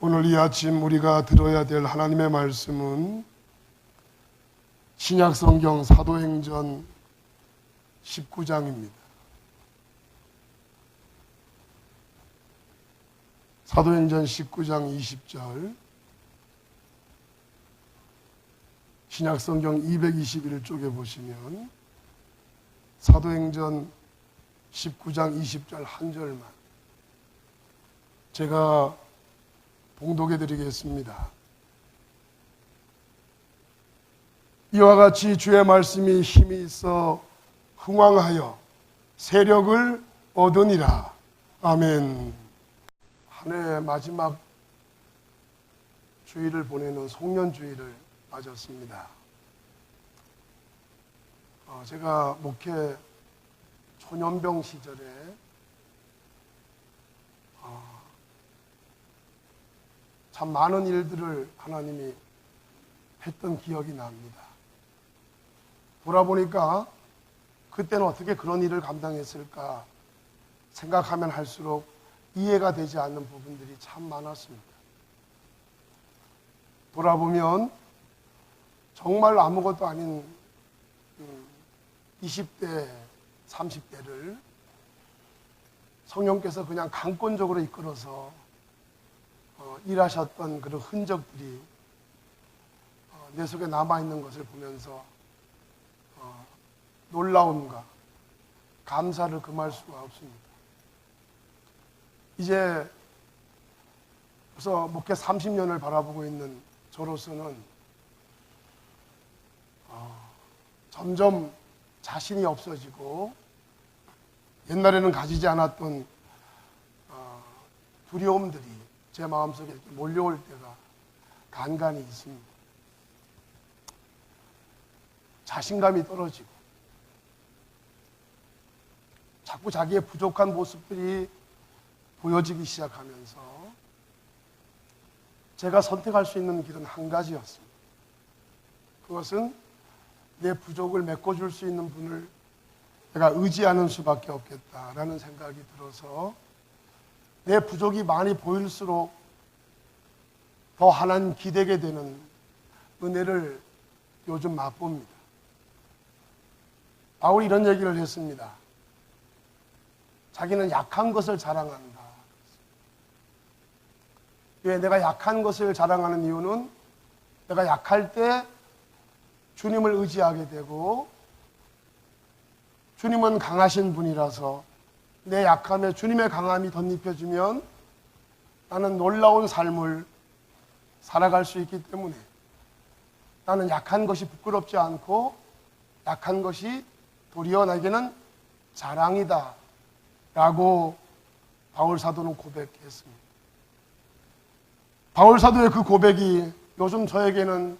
오늘 이 아침 우리가 들어야 될 하나님의 말씀은 신약성경 사도행전 19장입니다. 사도행전 19장 20절, 신약성경 221쪽에 보시면 사도행전 19장 20절 한 절만 제가 봉독해 드리겠습니다. 이와 같이 주의 말씀이 힘이 있어 흥왕하여 세력을 얻으니라. 아멘. 한 해 마지막 주일을 보내는 송년주일을 맞았습니다. 제가 목회 초년병 시절에 참 많은 일들을 하나님이 했던 기억이 납니다. 돌아보니까 그때는 어떻게 그런 일을 감당했을까 생각하면 할수록 이해가 되지 않는 부분들이 참 많았습니다. 돌아보면 정말 아무것도 아닌 20대, 30대를 성령께서 그냥 강권적으로 이끌어서 일하셨던 그런 흔적들이 내 속에 남아있는 것을 보면서 놀라움과 감사를 금할 수가 없습니다. 이제 벌써 목회 30년을 바라보고 있는 저로서는 점점 자신이 없어지고 옛날에는 가지지 않았던 두려움들이 제 마음속에 이렇게 몰려올 때가 간간히 있습니다. 자신감이 떨어지고 자꾸 자기의 부족한 모습들이 보여지기 시작하면서 제가 선택할 수 있는 길은 한 가지였습니다. 그것은 내 부족을 메꿔줄 수 있는 분을 내가 의지하는 수밖에 없겠다라는 생각이 들어서 내 부족이 많이 보일수록 더 하나님 기대게 되는 은혜를 요즘 맛봅니다. 바울이 이런 얘기를 했습니다. 자기는 약한 것을 자랑한다. 왜 내가 약한 것을 자랑하는 이유는 내가 약할 때 주님을 의지하게 되고 주님은 강하신 분이라서 내 약함에 주님의 강함이 덧입혀지면 나는 놀라운 삶을 살아갈 수 있기 때문에 나는 약한 것이 부끄럽지 않고 약한 것이 도리어 나에게는 자랑이다 라고 바울 사도는 고백했습니다. 바울 사도의 그 고백이 요즘 저에게는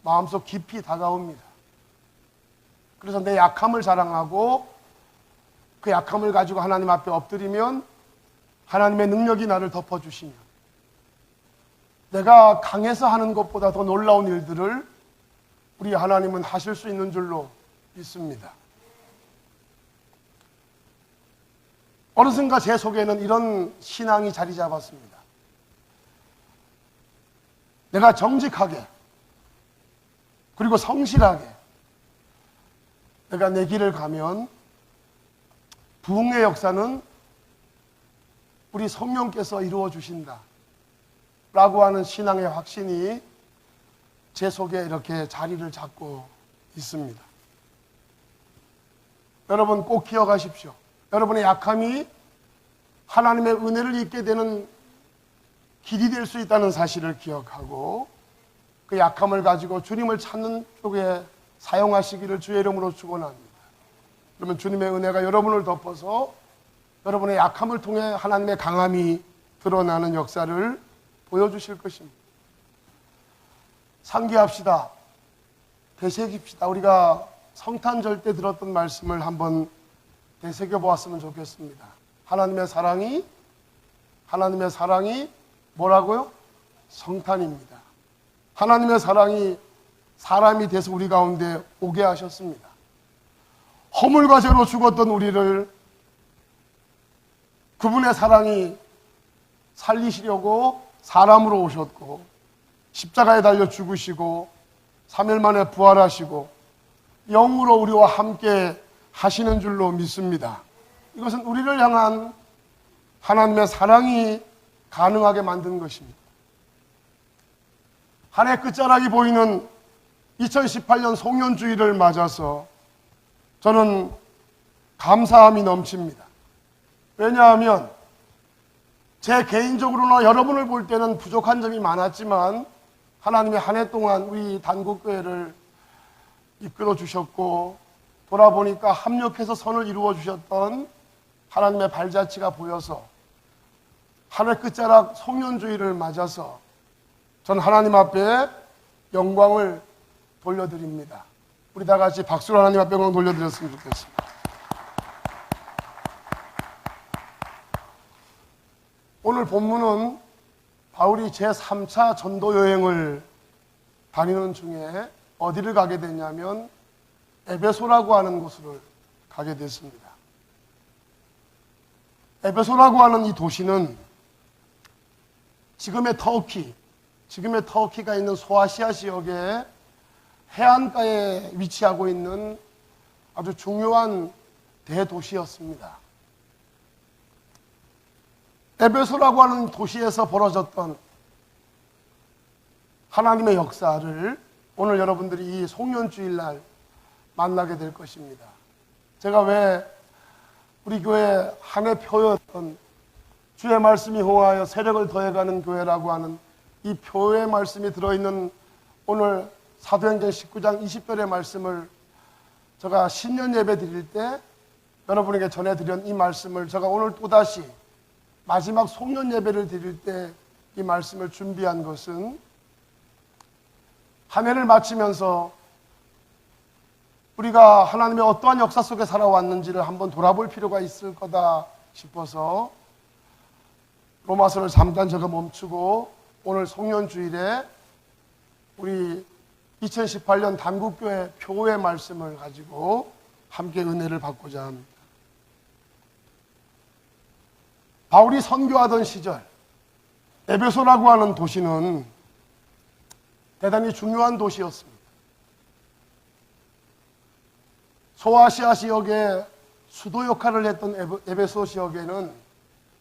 마음속 깊이 다가옵니다. 그래서 내 약함을 자랑하고 그 약함을 가지고 하나님 앞에 엎드리면 하나님의 능력이 나를 덮어주시며 내가 강해서 하는 것보다 더 놀라운 일들을 우리 하나님은 하실 수 있는 줄로 믿습니다. 어느 순간 제 속에는 이런 신앙이 자리 잡았습니다. 내가 정직하게 그리고 성실하게 내가 내 길을 가면 부흥의 역사는 우리 성령께서 이루어 주신다 라고 하는 신앙의 확신이 제 속에 이렇게 자리를 잡고 있습니다. 여러분 꼭 기억하십시오. 여러분의 약함이 하나님의 은혜를 입게 되는 길이 될 수 있다는 사실을 기억하고 그 약함을 가지고 주님을 찾는 쪽에 사용하시기를 주의 이름으로 축원합니다. 그러면 주님의 은혜가 여러분을 덮어서 여러분의 약함을 통해 하나님의 강함이 드러나는 역사를 보여주실 것입니다. 상기합시다. 되새깁시다. 우리가 성탄절 때 들었던 말씀을 한번 되새겨보았으면 좋겠습니다. 하나님의 사랑이 뭐라고요? 성탄입니다. 하나님의 사랑이 사람이 돼서 우리 가운데 오게 하셨습니다. 허물과 죄로 죽었던 우리를 그분의 사랑이 살리시려고 사람으로 오셨고 십자가에 달려 죽으시고 3일 만에 부활하시고 영으로 우리와 함께 하시는 줄로 믿습니다. 이것은 우리를 향한 하나님의 사랑이 가능하게 만든 것입니다. 한 해 끝자락이 보이는 2018년 송년주의를 맞아서 저는 감사함이 넘칩니다. 왜냐하면 제 개인적으로나 여러분을 볼 때는 부족한 점이 많았지만 하나님이 한 해 동안 우리 단국교회를 이끌어 주셨고 돌아보니까 합력해서 선을 이루어 주셨던 하나님의 발자취가 보여서 한 해 끝자락 송년주의를 맞아서 전 하나님 앞에 영광을 돌려드립니다. 우리 다 같이 박수로 하나님 앞에 영광 돌려드렸으면 좋겠습니다. 오늘 본문은 바울이 제3차 전도 여행을 다니는 중에 어디를 가게 됐냐면 에베소라고 하는 곳을 가게 됐습니다. 에베소라고 하는 이 도시는 지금의 터키가 있는 소아시아 지역의 해안가에 위치하고 있는 아주 중요한 대도시였습니다. 에베소라고 하는 도시에서 벌어졌던 하나님의 역사를 오늘 여러분들이 이 송년주일날 만나게 될 것입니다. 제가 왜 우리 교회 한 해 표였던 주의 말씀이 호하여 세력을 더해가는 교회라고 하는 이 표의 말씀이 들어있는 오늘 사도행전 19장 20절의 말씀을 제가 신년 예배 드릴 때 여러분에게 전해드린 이 말씀을 제가 오늘 또다시 마지막 송년 예배를 드릴 때 이 말씀을 준비한 것은 한 해를 마치면서 우리가 하나님의 어떠한 역사 속에 살아왔는지를 한번 돌아볼 필요가 있을 거다 싶어서 로마서를 잠깐 제가 멈추고 오늘 송년주일에 우리 2018년 단국교회 표의 말씀을 가지고 함께 은혜를 받고자 합니다. 바울이 선교하던 시절 에베소라고 하는 도시는 대단히 중요한 도시였습니다. 소아시아 지역의 수도 역할을 했던 에베소 지역에는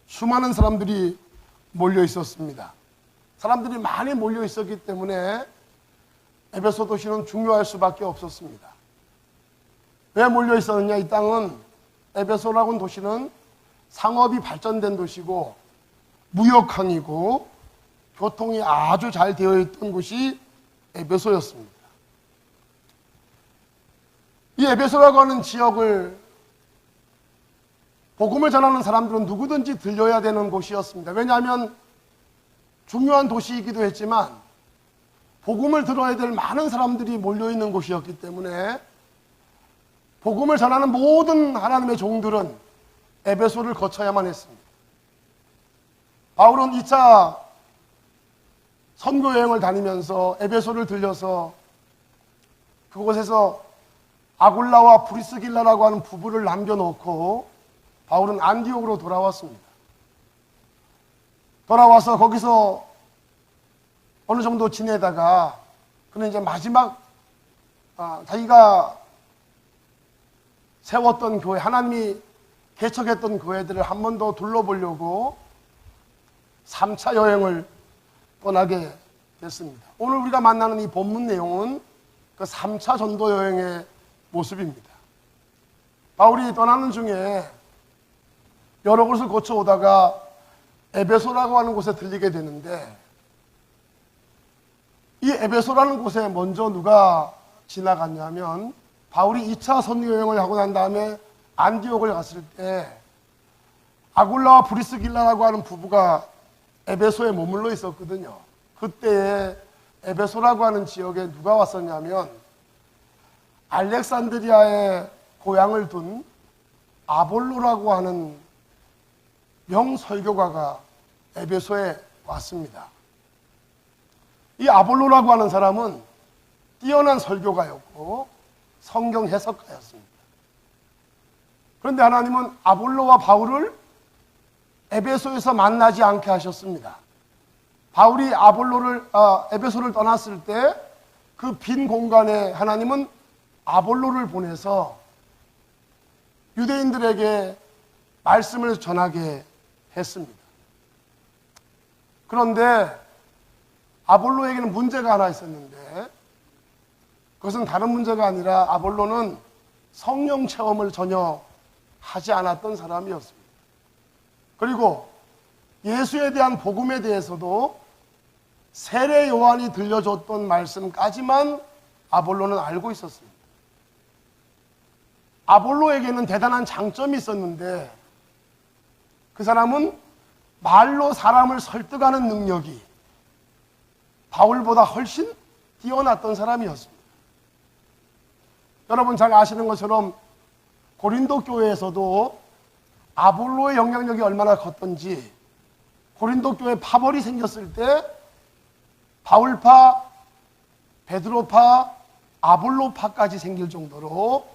수많은 사람들이 몰려 있었습니다. 사람들이 많이 몰려 있었기 때문에 에베소 도시는 중요할 수밖에 없었습니다. 왜 몰려 있었느냐? 이 땅은 에베소라고 하는 도시는 상업이 발전된 도시고 무역항이고 교통이 아주 잘 되어 있던 곳이 에베소였습니다. 이 에베소라고 하는 지역을 복음을 전하는 사람들은 누구든지 들려야 되는 곳이었습니다. 왜냐하면 중요한 도시이기도 했지만 복음을 들어야 될 많은 사람들이 몰려있는 곳이었기 때문에 복음을 전하는 모든 하나님의 종들은 에베소를 거쳐야만 했습니다. 바울은 2차 선교 여행을 다니면서 에베소를 들려서 그곳에서 아굴라와 브리스길라라고 하는 부부를 남겨놓고 바울은 안디옥으로 돌아왔습니다. 돌아와서 거기서 어느 정도 지내다가 그는 이제 마지막 자기가 세웠던 교회, 하나님이 개척했던 교회들을 한 번 더 둘러보려고 3차 여행을 떠나게 됐습니다. 오늘 우리가 만나는 이 본문 내용은 그 3차 전도 여행의 모습입니다. 바울이 떠나는 중에 여러 곳을 거쳐오다가 에베소라고 하는 곳에 들리게 되는데 이 에베소라는 곳에 먼저 누가 지나갔냐면 바울이 2차 선교 여행을 하고 난 다음에 안디옥을 갔을 때 아굴라와 브리스길라라고 하는 부부가 에베소에 머물러 있었거든요. 그때에 에베소라고 하는 지역에 누가 왔었냐면 알렉산드리아에 고향을 둔 아볼로라고 하는 명설교가가 에베소에 왔습니다. 이 아볼로라고 하는 사람은 뛰어난 설교가였고 성경 해석가였습니다. 그런데 하나님은 아볼로와 바울을 에베소에서 만나지 않게 하셨습니다. 바울이 에베소를 떠났을 때 그 빈 공간에 하나님은 아볼로를 보내서 유대인들에게 말씀을 전하게 했습니다. 그런데 아볼로에게는 문제가 하나 있었는데, 그것은 다른 문제가 아니라 아볼로는 성령 체험을 전혀 하지 않았던 사람이었습니다. 그리고 예수에 대한 복음에 대해서도 세례 요한이 들려줬던 말씀까지만 아볼로는 알고 있었습니다. 아볼로에게는 대단한 장점이 있었는데, 그 사람은 말로 사람을 설득하는 능력이 바울보다 훨씬 뛰어났던 사람이었습니다. 여러분 잘 아시는 것처럼 고린도 교회에서도 아볼로의 영향력이 얼마나 컸던지, 고린도 교회 파벌이 생겼을 때 바울파, 베드로파, 아볼로파까지 생길 정도로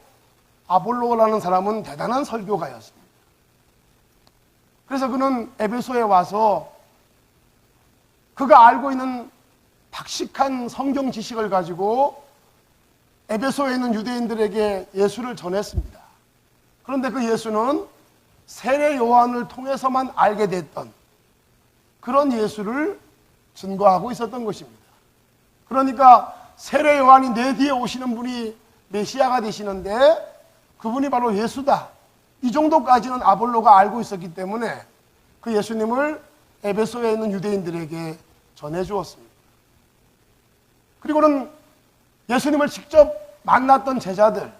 아볼로라는 사람은 대단한 설교가였습니다. 그래서 그는 에베소에 와서 그가 알고 있는 박식한 성경 지식을 가지고 에베소에 있는 유대인들에게 예수를 전했습니다. 그런데 그 예수는 세례 요한을 통해서만 알게 됐던 그런 예수를 증거하고 있었던 것입니다. 그러니까 세례 요한이 내 뒤에 오시는 분이 메시아가 되시는데 그분이 바로 예수다, 이 정도까지는 아볼로가 알고 있었기 때문에 그 예수님을 에베소에 있는 유대인들에게 전해주었습니다. 그리고는 예수님을 직접 만났던 제자들,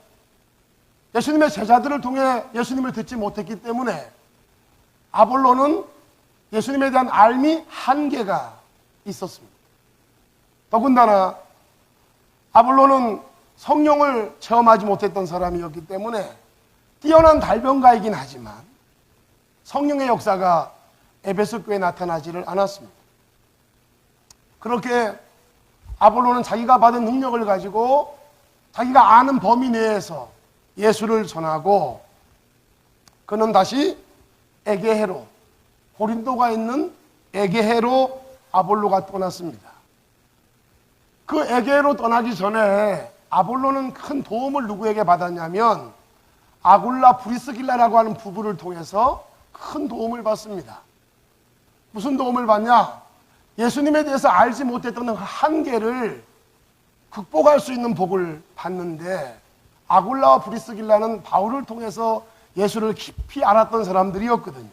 예수님의 제자들을 통해 예수님을 듣지 못했기 때문에 아볼로는 예수님에 대한 알미 한계가 있었습니다. 더군다나 아볼로는 성령을 체험하지 못했던 사람이었기 때문에 뛰어난 달변가이긴 하지만 성령의 역사가 에베소 교회에 나타나지를 않았습니다. 그렇게 아볼로는 자기가 받은 능력을 가지고 자기가 아는 범위 내에서 예수를 전하고, 그는 다시 에게해로, 고린도가 있는 에게해로 아볼로가 떠났습니다. 그 에게해로 떠나기 전에 아볼로는 큰 도움을 누구에게 받았냐면 아굴라 브리스길라라고 하는 부부를 통해서 큰 도움을 받습니다. 무슨 도움을 받냐? 예수님에 대해서 알지 못했던 그 한계를 극복할 수 있는 복을 받는데, 아굴라와 브리스길라는 바울을 통해서 예수를 깊이 알았던 사람들이었거든요.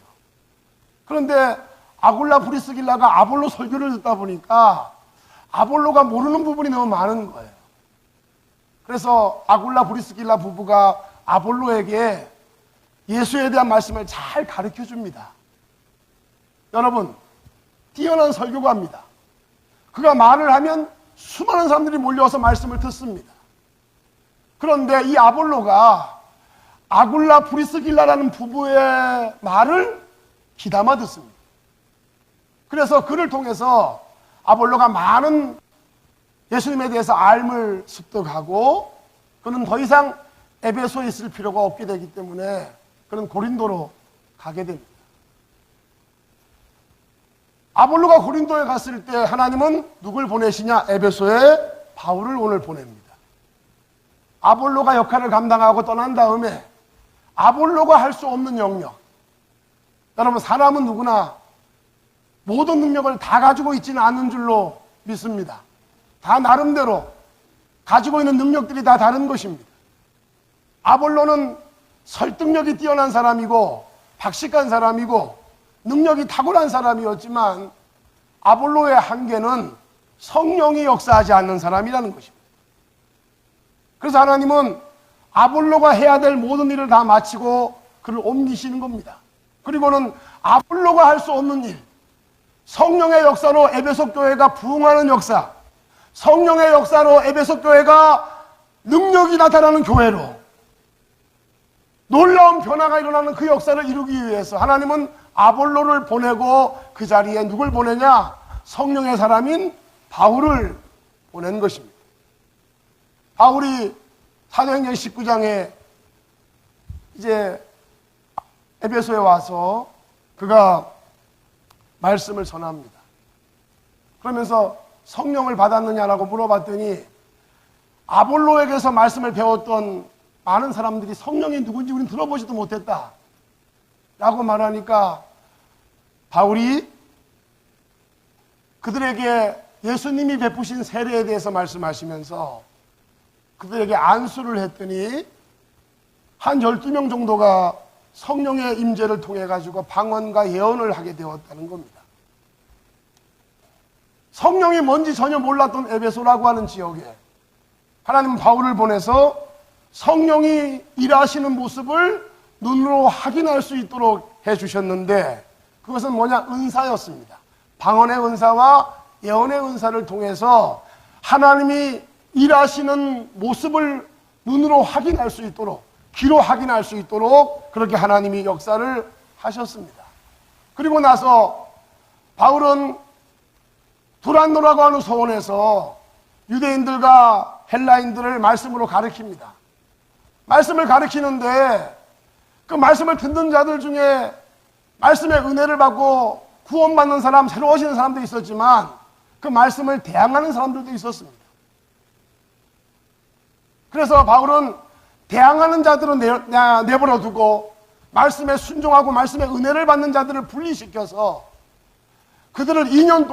그런데 아굴라 브리스길라가 아볼로 설교를 듣다 보니까 아볼로가 모르는 부분이 너무 많은 거예요. 그래서 아굴라 브리스길라 부부가 아볼로에게 예수에 대한 말씀을 잘 가르쳐 줍니다. 여러분, 뛰어난 설교가입니다. 그가 말을 하면 수많은 사람들이 몰려와서 말씀을 듣습니다. 그런데 이 아볼로가 아굴라 브리스길라라는 부부의 말을 귀담아 듣습니다. 그래서 그를 통해서 아볼로가 많은 예수님에 대해서 알을 습득하고, 그는 더 이상 에베소에 있을 필요가 없게 되기 때문에 그는 고린도로 가게 됩니다. 아볼로가 고린도에 갔을 때 하나님은 누굴 보내시냐? 에베소에 바울을 오늘 보냅니다. 아볼로가 역할을 감당하고 떠난 다음에 아볼로가 할 수 없는 영역, 여러분 사람은 누구나 모든 능력을 다 가지고 있지는 않은 줄로 믿습니다. 다 나름대로 가지고 있는 능력들이 다 다른 것입니다. 아볼로는 설득력이 뛰어난 사람이고 박식한 사람이고 능력이 탁월한 사람이었지만 아볼로의 한계는 성령이 역사하지 않는 사람이라는 것입니다. 그래서 하나님은 아볼로가 해야 될 모든 일을 다 마치고 그를 옮기시는 겁니다. 그리고는 아볼로가 할 수 없는 일, 성령의 역사로 에베소 교회가 부흥하는 역사, 성령의 역사로 에베소 교회가 능력이 나타나는 교회로 놀라운 변화가 일어나는 그 역사를 이루기 위해서 하나님은 아볼로를 보내고 그 자리에 누굴 보내냐? 성령의 사람인 바울을 보낸 것입니다. 바울이 사도행전 19장에 이제 에베소에 와서 그가 말씀을 전합니다. 그러면서 성령을 받았느냐라고 물어봤더니 아볼로에게서 말씀을 배웠던 많은 사람들이 성령이 누군지 우리는 들어보지도 못했다 라고 말하니까 바울이 그들에게 예수님이 베푸신 세례에 대해서 말씀하시면서 그들에게 안수를 했더니 한 12명 정도가 성령의 임재를 통해 가지고 방언과 예언을 하게 되었다는 겁니다. 성령이 뭔지 전혀 몰랐던 에베소라고 하는 지역에 하나님은 바울을 보내서 성령이 일하시는 모습을 눈으로 확인할 수 있도록 해주셨는데 그것은 뭐냐? 은사였습니다. 방언의 은사와 예언의 은사를 통해서 하나님이 일하시는 모습을 눈으로 확인할 수 있도록, 귀로 확인할 수 있도록 그렇게 하나님이 역사를 하셨습니다. 그리고 나서 바울은 두란노라고 하는 소원에서 유대인들과 헬라인들을 말씀으로 가르칩니다. 말씀을 가르치는데 그 말씀을 듣는 자들 중에 말씀의 은혜를 받고 구원받는 사람, 새로워지는 사람도 있었지만 그 말씀을 대항하는 사람들도 있었습니다. 그래서 바울은 대항하는 자들은 내버려 두고 말씀에 순종하고 말씀의 은혜를 받는 자들을 분리시켜서 그들을 2년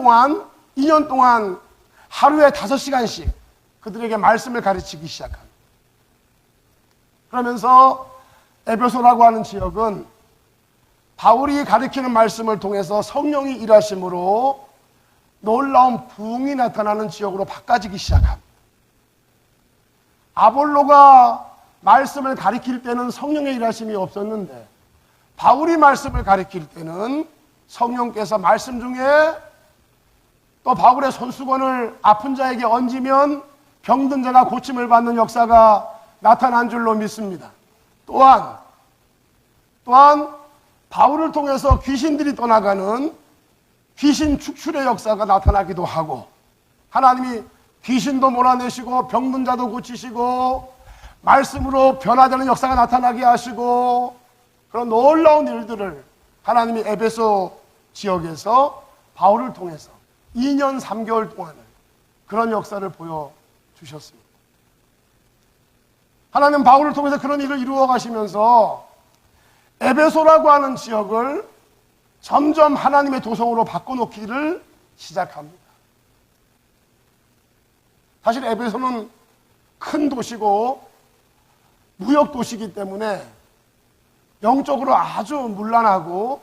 동안 하루에 5시간씩 그들에게 말씀을 가르치기 시작합니다. 그러면서 에베소라고 하는 지역은 바울이 가르치는 말씀을 통해서 성령이 일하심으로 놀라운 부흥이 나타나는 지역으로 바꿔지기 시작합니다. 아볼로가 말씀을 가르칠 때는 성령의 일하심이 없었는데 바울이 말씀을 가르칠 때는 성령께서 말씀 중에 또 바울의 손수건을 아픈 자에게 얹으면 병든 자가 고침을 받는 역사가 나타난 줄로 믿습니다. 또한 바울을 통해서 귀신들이 떠나가는 귀신 축출의 역사가 나타나기도 하고 하나님이 귀신도 몰아내시고 병든 자도 고치시고 말씀으로 변화되는 역사가 나타나게 하시고 그런 놀라운 일들을 하나님이 에베소 지역에서 바울을 통해서 2년 3개월 동안을 그런 역사를 보여주셨습니다. 하나님 바울을 통해서 그런 일을 이루어 가시면서 에베소라고 하는 지역을 점점 하나님의 도성으로 바꿔놓기를 시작합니다. 사실 에베소는 큰 도시고 무역 도시이기 때문에 영적으로 아주 문란하고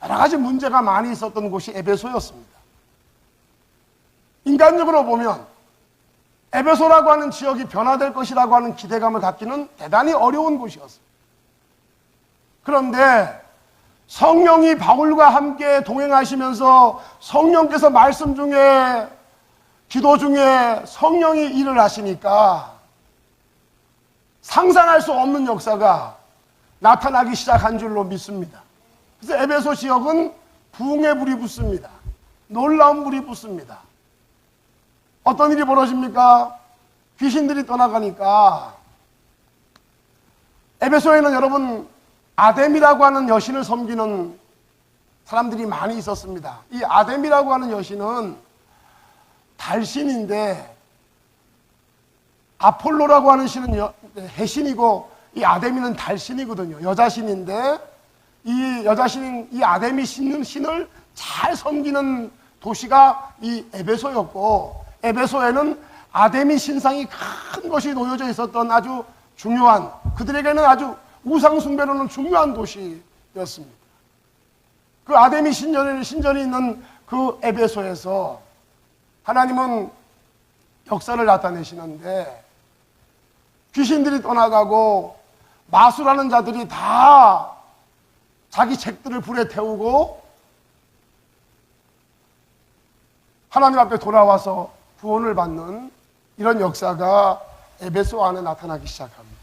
여러 가지 문제가 많이 있었던 곳이 에베소였습니다. 인간적으로 보면 에베소라고 하는 지역이 변화될 것이라고 하는 기대감을 갖기는 대단히 어려운 곳이었습니다. 그런데 성령이 바울과 함께 동행하시면서 성령께서 말씀 중에 기도 중에 성령이 일을 하시니까 상상할 수 없는 역사가 나타나기 시작한 줄로 믿습니다. 그래서 에베소 지역은 부흥의 불이 붙습니다. 놀라운 불이 붙습니다. 어떤 일이 벌어집니까? 귀신들이 떠나가니까 에베소에는 여러분 아뎀이라고 하는 여신을 섬기는 사람들이 많이 있었습니다. 이 아뎀이라고 하는 여신은 달신인데 아폴로라고 하는 신은 해신이고 이 아데미는 달신이거든요. 여자신인데 이 여자신인 이 아데미 신을 잘 섬기는 도시가 이 에베소였고 에베소에는 아데미 신상이 큰 것이 놓여져 있었던 아주 중요한 그들에게는 아주 우상 숭배로는 중요한 도시였습니다. 그 아데미 신전이 있는 그 에베소에서 하나님은 역사를 나타내시는데 귀신들이 떠나가고 마술하는 자들이 다 자기 책들을 불에 태우고 하나님 앞에 돌아와서 구원을 받는 이런 역사가 에베소 안에 나타나기 시작합니다.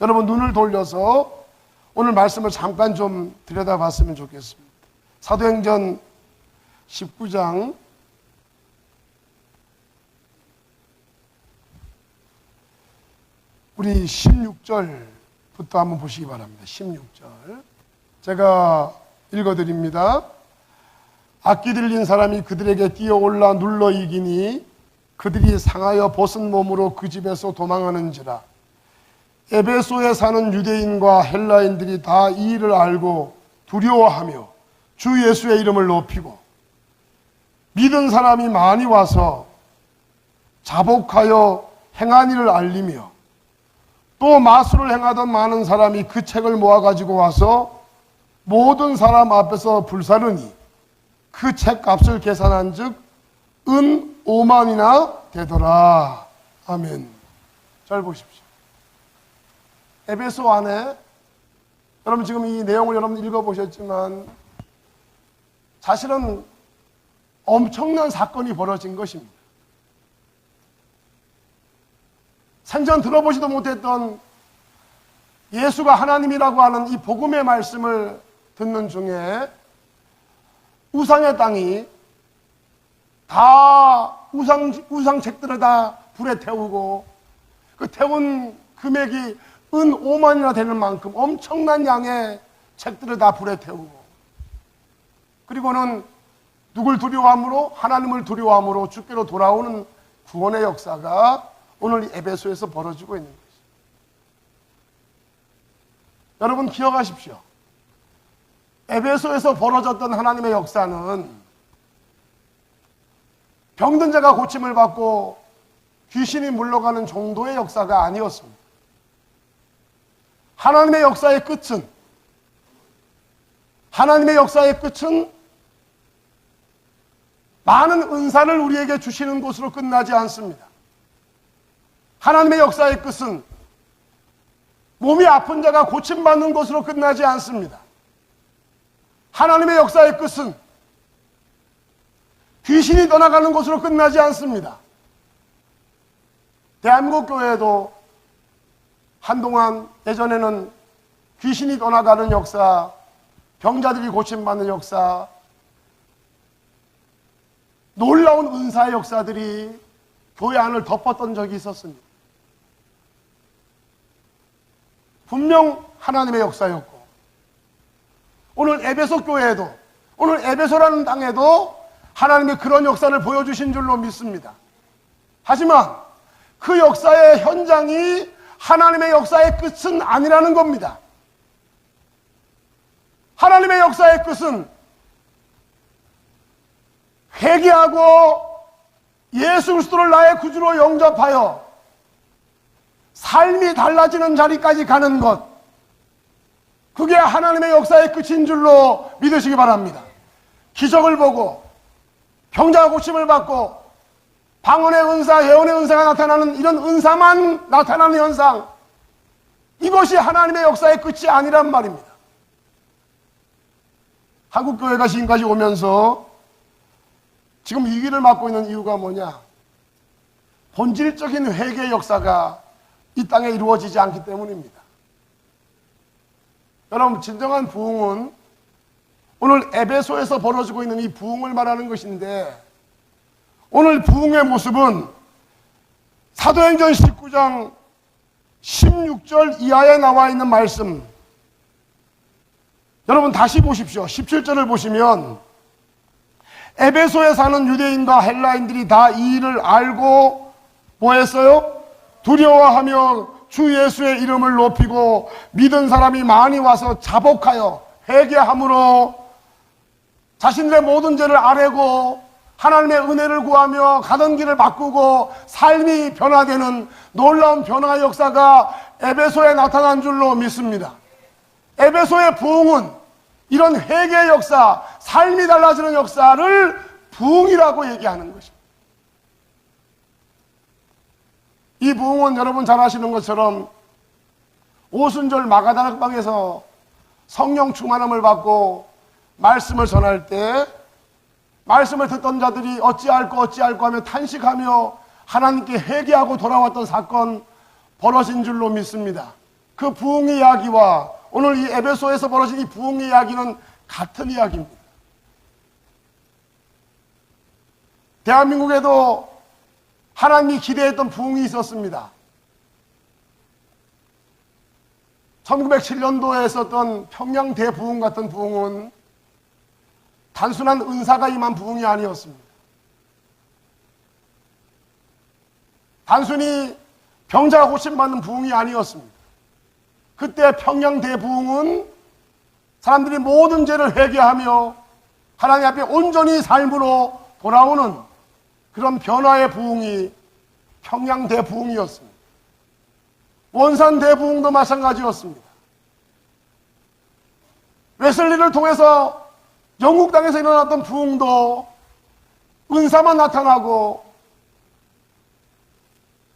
여러분 눈을 돌려서 오늘 말씀을 잠깐 좀 들여다봤으면 좋겠습니다. 사도행전 19장 우리 16절부터 한번 보시기 바랍니다. 16절 제가 읽어드립니다. 악기 들린 사람이 그들에게 뛰어올라 눌러 이기니 그들이 상하여 벗은 몸으로 그 집에서 도망하는지라. 에베소에 사는 유대인과 헬라인들이 다 이 일을 알고 두려워하며 주 예수의 이름을 높이고 믿은 사람이 많이 와서 자복하여 행한 일을 알리며 또 마술을 행하던 많은 사람이 그 책을 모아가지고 와서 모든 사람 앞에서 불사르니 그 책값을 계산한 즉 은 5만이나 되더라. 아멘. 잘 보십시오. 에베소 안에 여러분 지금 이 내용을 여러분 읽어보셨지만 사실은 엄청난 사건이 벌어진 것입니다. 생전 들어보지도 못했던 예수가 하나님이라고 하는 이 복음의 말씀을 듣는 중에 우상의 땅이 다 우상책들을 다 불에 태우고 그 태운 금액이 은 5만이나 되는 만큼 엄청난 양의 책들을 다 불에 태우고 그리고는 누굴 두려워함으로 하나님을 두려워함으로 주께로 돌아오는 구원의 역사가 오늘 이 에베소에서 벌어지고 있는 것입니다. 여러분 기억하십시오. 에베소에서 벌어졌던 하나님의 역사는 병든 자가 고침을 받고 귀신이 물러가는 정도의 역사가 아니었습니다. 하나님의 역사의 끝은 많은 은사를 우리에게 주시는 곳으로 끝나지 않습니다. 하나님의 역사의 끝은 몸이 아픈 자가 고침받는 것으로 끝나지 않습니다. 하나님의 역사의 끝은 귀신이 떠나가는 것으로 끝나지 않습니다. 대한민국 교회도 한동안 예전에는 귀신이 떠나가는 역사, 병자들이 고침받는 역사, 놀라운 은사의 역사들이 교회 안을 덮었던 적이 있었습니다. 분명 하나님의 역사였고 오늘 에베소 교회에도 오늘 에베소라는 땅에도 하나님이 그런 역사를 보여주신 줄로 믿습니다. 하지만 그 역사의 현장이 하나님의 역사의 끝은 아니라는 겁니다. 하나님의 역사의 끝은 회개하고 예수 그리스도를 나의 구주로 영접하여 삶이 달라지는 자리까지 가는 것, 그게 하나님의 역사의 끝인 줄로 믿으시기 바랍니다. 기적을 보고 병자가 고침을 받고 방언의 은사, 예언의 은사가 나타나는 이런 은사만 나타나는 현상, 이것이 하나님의 역사의 끝이 아니란 말입니다. 한국교회가 지금까지 오면서 지금 위기를 맞고 있는 이유가 뭐냐? 본질적인 회개의 역사가 이 땅에 이루어지지 않기 때문입니다. 여러분, 진정한 부흥은 오늘 에베소에서 벌어지고 있는 이 부흥을 말하는 것인데, 오늘 부흥의 모습은 사도행전 19장 16절 이하에 나와 있는 말씀, 여러분 다시 보십시오. 17절을 보시면 에베소에 사는 유대인과 헬라인들이 다 이 일을 알고 뭐 했어요? 두려워하며 주 예수의 이름을 높이고 믿은 사람이 많이 와서 자복하여 회개함으로 자신들의 모든 죄를 아뢰고 하나님의 은혜를 구하며 가던 길을 바꾸고 삶이 변화되는 놀라운 변화의 역사가 에베소에 나타난 줄로 믿습니다. 에베소의 부흥은 이런 회개의 역사, 삶이 달라지는 역사를 부흥이라고 얘기하는 것입니다. 이 부흥은 여러분 잘 아시는 것처럼 오순절 마가다락방에서 성령 충만함을 받고 말씀을 전할 때 말씀을 듣던 자들이 어찌할꼬 하며 탄식하며 하나님께 회개하고 돌아왔던 사건 벌어진 줄로 믿습니다. 그 부흥의 이야기와 오늘 이 에베소에서 벌어진 이 부흥의 이야기는 같은 이야기입니다. 대한민국에도 하나님이 기대했던 부흥이 있었습니다. 1907년도에 있었던 평양 대부흥 같은 부흥은 단순한 은사가 임한 부흥이 아니었습니다. 단순히 병자가 고침받는 부흥이 아니었습니다. 그때 평양 대부흥은 사람들이 모든 죄를 회개하며 하나님 앞에 온전히 삶으로 돌아오는 그런 변화의 부흥이 평양 대부흥이었습니다. 원산 대부흥도 마찬가지였습니다. 웨슬리를 통해서 영국 땅에서 일어났던 부흥도 은사만 나타나고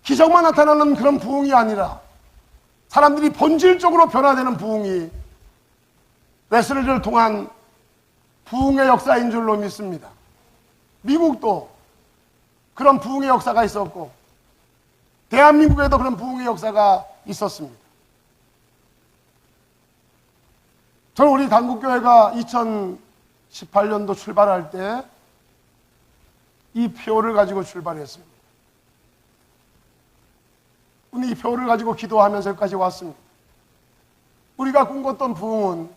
기적만 나타나는 그런 부흥이 아니라 사람들이 본질적으로 변화되는 부흥이 웨슬리를 통한 부흥의 역사인 줄로 믿습니다. 미국도 그런 부흥의 역사가 있었고 대한민국에도 그런 부흥의 역사가 있었습니다. 저는 우리 단국교회가 2018년도 출발할 때 이 표를 가지고 출발했습니다. 이 표를 가지고 기도하면서 여기까지 왔습니다. 우리가 꿈꿨던 부흥은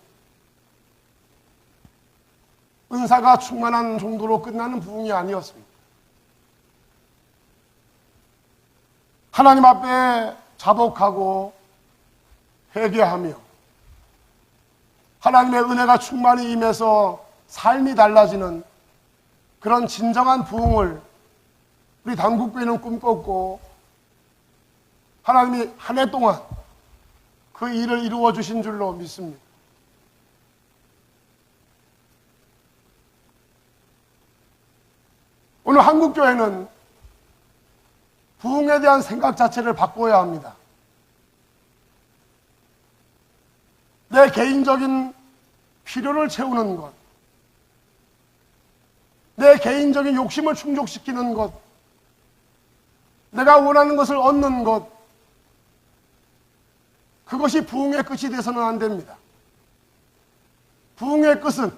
은사가 충만한 정도로 끝나는 부흥이 아니었습니다. 하나님 앞에 자복하고 회개하며 하나님의 은혜가 충만히 임해서 삶이 달라지는 그런 진정한 부흥을 우리 단국교회는 꿈꿨고 하나님이 한 해 동안 그 일을 이루어 주신 줄로 믿습니다. 오늘 한국교회는 부흥에 대한 생각 자체를 바꿔야 합니다. 내 개인적인 필요를 채우는 것, 내 개인적인 욕심을 충족시키는 것, 내가 원하는 것을 얻는 것, 그것이 부흥의 끝이 돼서는 안 됩니다. 부흥의 끝은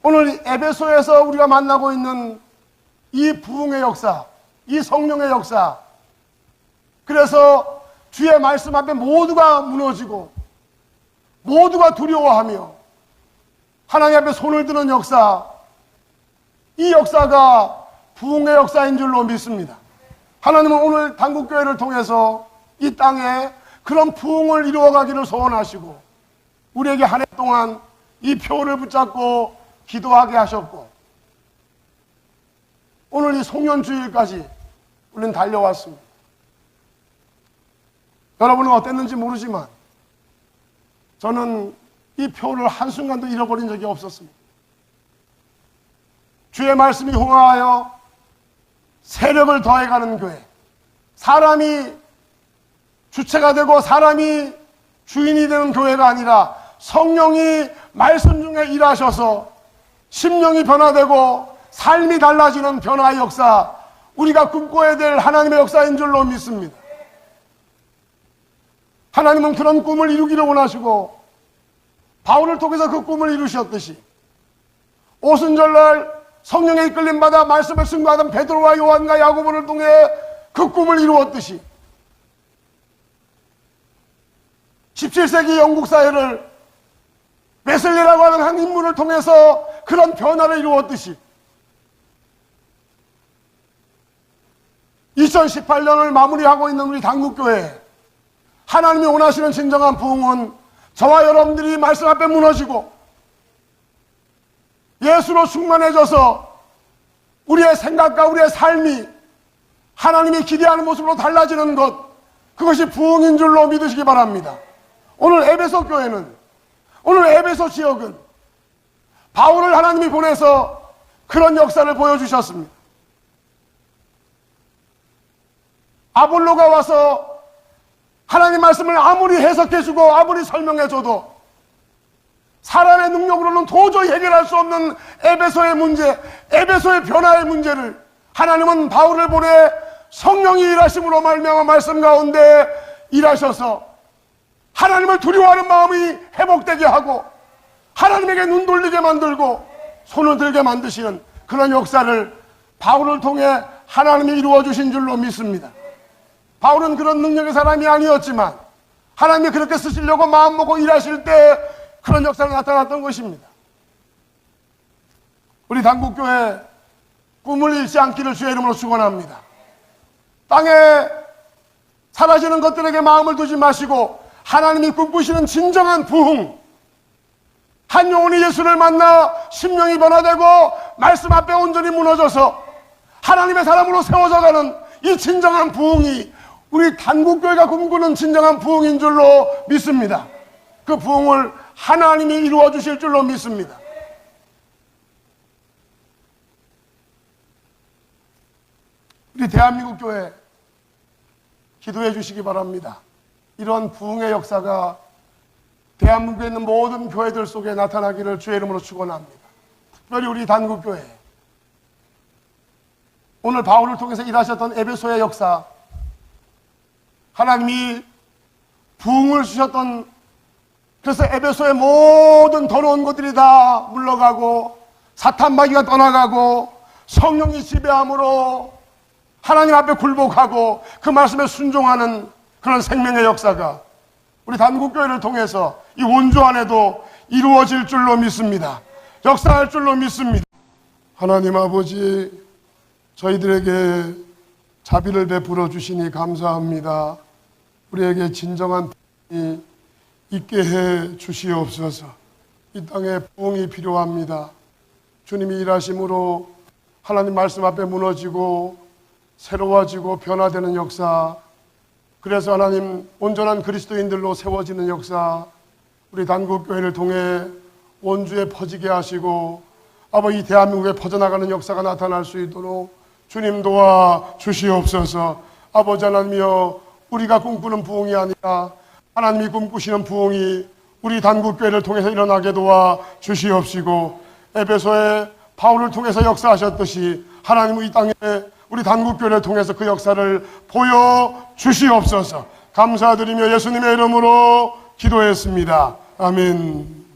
오늘 에베소에서 우리가 만나고 있는 이 부흥의 역사, 이 성령의 역사, 그래서 주의 말씀 앞에 모두가 무너지고 모두가 두려워하며 하나님 앞에 손을 드는 역사, 이 역사가 부흥의 역사인 줄로 믿습니다. 하나님은 오늘 단국교회를 통해서 이 땅에 그런 부흥을 이루어가기를 소원하시고 우리에게 한 해 동안 이 표를 붙잡고 기도하게 하셨고 오늘 이 송년주일까지 우리는 달려왔습니다. 여러분은 어땠는지 모르지만 저는 이 표를 한순간도 잃어버린 적이 없었습니다. 주의 말씀이 흥하여 세력을 더해가는 교회, 사람이 주체가 되고 사람이 주인이 되는 교회가 아니라 성령이 말씀 중에 일하셔서 심령이 변화되고 삶이 달라지는 변화의 역사, 우리가 꿈꿔야 될 하나님의 역사인 줄로 믿습니다. 하나님은 그런 꿈을 이루기를 원하시고 바울을 통해서 그 꿈을 이루셨듯이 오순절날 성령의 이끌림 받아 말씀을 증거하던 베드로와 요한과 야고보를 통해 그 꿈을 이루었듯이 17세기 영국 사회를 웨슬리라고 하는 한 인물을 통해서 그런 변화를 이루었듯이 2018년을 마무리하고 있는 우리 단국교회, 하나님이 원하시는 진정한 부흥은 저와 여러분들이 말씀 앞에 무너지고 예수로 충만해져서 우리의 생각과 우리의 삶이 하나님이 기대하는 모습으로 달라지는 것, 그것이 부흥인 줄로 믿으시기 바랍니다. 오늘 에베소 교회는, 오늘 에베소 지역은 바울을 하나님이 보내서 그런 역사를 보여주셨습니다. 아볼로가 와서 하나님 말씀을 아무리 해석해주고 아무리 설명해줘도 사람의 능력으로는 도저히 해결할 수 없는 에베소의 문제, 에베소의 변화의 문제를 하나님은 바울을 보내 성령이 일하심으로 말미암아 말씀 가운데 일하셔서 하나님을 두려워하는 마음이 회복되게 하고 하나님에게 눈 돌리게 만들고 손을 들게 만드시는 그런 역사를 바울을 통해 하나님이 이루어 주신 줄로 믿습니다. 바울은 그런 능력의 사람이 아니었지만 하나님이 그렇게 쓰시려고 마음먹고 일하실 때 그런 역사가 나타났던 것입니다. 우리 단국교회 꿈을 잃지 않기를 주의 이름으로 축원합니다. 땅에 사라지는 것들에게 마음을 두지 마시고 하나님이 꿈꾸시는 진정한 부흥, 한 영혼이 예수를 만나 심령이 변화되고 말씀 앞에 온전히 무너져서 하나님의 사람으로 세워져가는 이 진정한 부흥이 우리 단국교회가 꿈꾸는 진정한 부흥인 줄로 믿습니다. 그 부흥을 하나님이 이루어 주실 줄로 믿습니다. 우리 대한민국 교회 기도해 주시기 바랍니다. 이런 부흥의 역사가 대한민국에 있는 모든 교회들 속에 나타나기를 주의 이름으로 축원합니다. 특별히 우리 단국교회, 오늘 바울을 통해서 일하셨던 에베소의 역사, 하나님이 부흥을 주셨던, 그래서 에베소의 모든 더러운 것들이 다 물러가고 사탄 마귀가 떠나가고 성령이 지배함으로 하나님 앞에 굴복하고 그 말씀에 순종하는 그런 생명의 역사가 우리 단국교회를 통해서 이 원주 안에도 이루어질 줄로 믿습니다. 역사할 줄로 믿습니다. 하나님 아버지, 저희들에게 자비를 베풀어 주시니 감사합니다. 우리에게 진정한 부흥이 있게 해 주시옵소서. 이 땅에 부흥이 필요합니다. 주님이 일하심으로 하나님 말씀 앞에 무너지고 새로워지고 변화되는 역사, 그래서 하나님 온전한 그리스도인들로 세워지는 역사, 우리 단국교회를 통해 원주에 퍼지게 하시고 아버지 대한민국에 퍼져나가는 역사가 나타날 수 있도록 주님 도와 주시옵소서. 아버지 하나님이여, 우리가 꿈꾸는 부흥이 아니라 하나님이 꿈꾸시는 부흥이 우리 단국교회를 통해서 일어나게 도와 주시옵시고, 에베소의 바울을 통해서 역사하셨듯이 하나님은 이 땅에 우리 단국교회를 통해서 그 역사를 보여주시옵소서. 감사드리며 예수님의 이름으로 기도했습니다. 아멘.